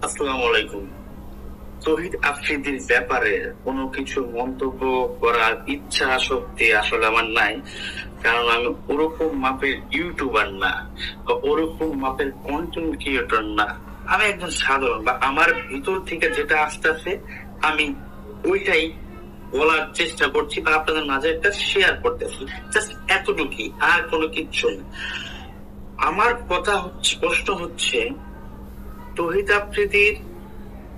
আসসালামু আলাইকুম। তৌহিদ আফ্রিদির ব্যাপারে কোনো কিছু মন্তব্য করার ইচ্ছা শক্তি আসলে আমার নাই, কারণ আমি ওরকম মাপের ইউটিউবার না বা ওরকম মাপের কন্টেন্ট ক্রিয়েটর না। আমি একজন সাধারণ, বা আমার ভিতর থেকে যেটা আসতেছে আমি ওইটাই বলার চেষ্টা করছি বা আপনাদের মাঝে একটা শেয়ার করতেছি, জাস্ট এতটুকুই, আর কোনো কিচ্ছু না। আমার কথা হচ্ছে, প্রশ্ন হচ্ছে, তৌহিদ আফ্রিদির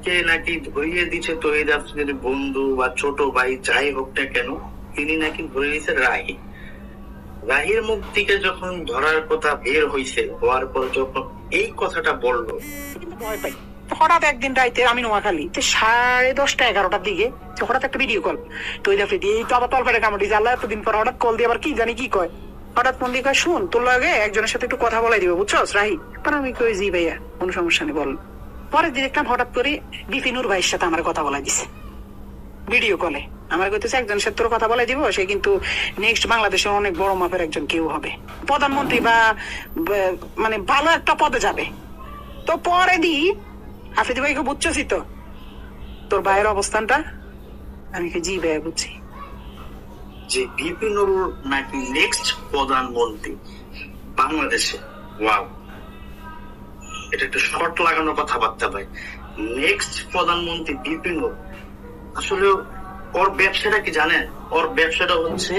কে নাকি ধরিয়ে দিচ্ছে তৌহিদ আফ্রিদির বন্ধু বা ছোট ভাই যাই হোক না কেন, তিনি নাকি ধরে দিয়েছে রাহি। রাহির মুখ থেকে যখন ধরার কথা বের হয়েছে, হওয়ার পর যখন এই কথাটা বললো, ভয় পাই। হঠাৎ একদিন রাইতে আমি নোয়াখালী 10:30-11টার দিকে হঠাৎ একটা ভিডিও কল, তৈরি আফ্রিদি এই তো আবার তলপেটে কামড় দিয়েছে, আল্লাহ এতদিন পর হঠাৎ কল দিয়ে আবার কি জানি কি কয়, হঠাৎ ফোন দিয়ে কয়, শুন তোর লাগে একজনের সাথে একটু কথা বলাই দিবে, বুঝছস রাহি? পরে আমি কই, জি ভাইয়া, কোনো সমস্যা নেই, বল। পরে দেখলাম হঠাৎ করে বিপিনুর ভাইয়ের সাথে আমার কথা বলাই দিছে ভিডিও কলে। আমার কইতেছে একজনের সাথে তোর কথা বলাই দিব, সে কিন্তু নেক্সট বাংলাদেশের অনেক বড় মাপের একজন কেউ হবে, প্রধানমন্ত্রী বা মানে ভালো একটা পদে যাবে। তো পরে দি আফ্রিদি ভাইকে বুঝছি তো তোর ভাইয়ের অবস্থানটা? আমি জি ভাইয়া বুঝছি। যে বিপিনুর নাকি নেক্সট প্রধানমন্ত্রী বাংলাদেশে। ওয়াও, এটা একটা শর্ট লাগানো কথাবার্তা ভাই। নেক্সট প্রধানমন্ত্রী বিপিনুর, আসলে ওর ব্যবসাটা কি জানেন? ওর ব্যবসাটা হচ্ছে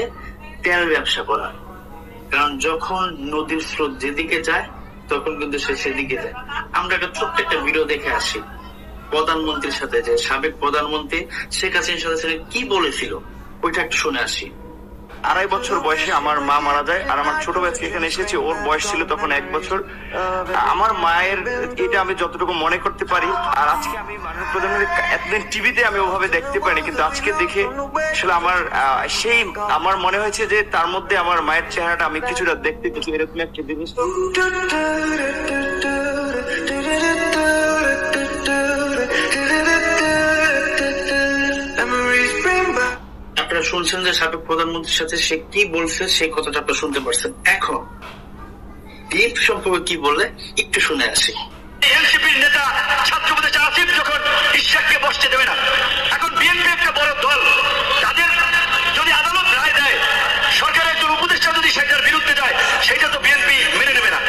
তেল ব্যবসা করা। কারণ যখন নদীর স্রোত যেদিকে যায় তখন কিন্তু সে সেদিকে যায়। আমরা একটা ছোট্ট একটা ভিডিও দেখে আসি প্রধানমন্ত্রীর সাথে, যে সাবেক প্রধানমন্ত্রী শেখ হাসিনার সাথে কি বলেছিল, ওইটা একটু শুনে আসি। 2.5 বছর বয়সে আমার মা মারা যায়, আর আমার ছোট ভাই এখানে এসেছে, ওর বয়স ছিল তখন 1 বছর। আমার মায়ের এটা আমি যতটুকু মনে করতে পারি। আর আজকে আমি মাননীয় প্রধানমন্ত্রী এতদিন টিভিতে আমি ওভাবে দেখতে পারিনি, কিন্তু আজকে দেখে আসলে আমার সেই আমার মনে হয়েছে যে তার মধ্যে আমার মায়ের চেহারাটা আমি কিছুটা দেখতে পেয়েছি, এরকম একটা জিনিস। আপনারা শুনছেন যে সাবেক প্রধানমন্ত্রীর সাথে সে কি বলছে, সেই কথাটা আপনারা শুনতে পারছেন। এখন দ্বীপ সম্পর্কে কি বললে একটু শুনে আসি। এনসিপির নেতা ছাত্রপতি আসিফ যখন ইশাককে বসতে দেবে না, এখন বিএনপি একটা বড় দল, তাদের যদি আদালত রায় দেয়, সরকারের একজন উপদেষ্টা যদি সেটার বিরুদ্ধে যায়, সেটা তো বিএনপি মেনে নেবে না।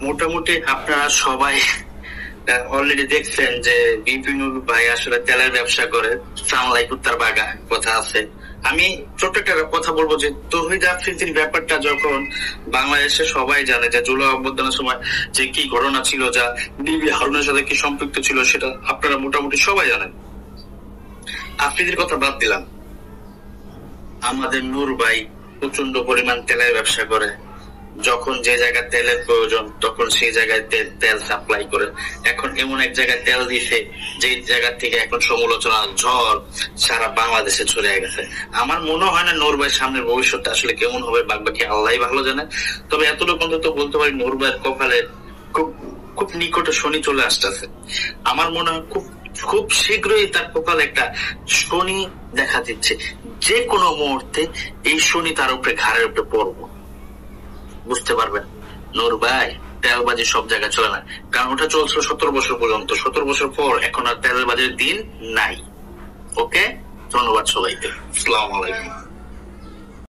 মোটামুটি আপনারা সবাই অলরেডি দেখছেন যে বিপিনুর ভাই আসলে তেলের ব্যবসা করে, সামলাই কুত্তার বাগা কথা আছে। আমি ছোট্ট একটা কথা বলবো যে তৌহিদ আফ্রিদির ব্যাপারটা যখন বাংলাদেশে সবাই জানে যে জুলাই অভ্যুত্থানের সময় যে কি ঘটনা ছিল, যা ডিবি হারুনের সাথে কি সম্পৃক্ত ছিল, সেটা আপনারা মোটামুটি সবাই জানেন। আফ্রিদির কথা বাদ দিলাম, আমাদের নূর ভাই প্রচন্ড পরিমাণ তেলের ব্যবসা করে। যখন যে জায়গায় তেলের প্রয়োজন তখন সেই জায়গায় তেল সাপ্লাই করে। এখন এমন এক জায়গায় তেল দিছে যে জায়গা থেকে এখন সমালোচনার ঝড় সারা বাংলাদেশে ছড়িয়ে গেছে। আমার মনে হয় না নূর ভাইয়ের সামনের ভবিষ্যৎটা আসলে কেমন হবে, বাকি আল্লাহ ভালো জানে। তবে এতটুকু অন্তত বলতে পারি, নূর ভাইয়ের কপালে খুব খুব নিকটে শনি চলে আসতেছে। আমার মনে হয় খুব শীঘ্রই তার কপালে একটা শনি দেখা দিচ্ছে। যে কোনো মুহূর্তে এই শনি তার উপরে, ঘাড়ের উপরে পড়বো, বুঝতে পারবেন। নূর ভাই, তেলবাজি সব জায়গায় চলে না, কারণ ওটা চলছিল 17 বছর পর্যন্ত। 17 বছর পর এখন আর তেলবাজির দিন নাই। ওকে, ধন্যবাদ সবাইকে। আসসালামু আলাইকুম।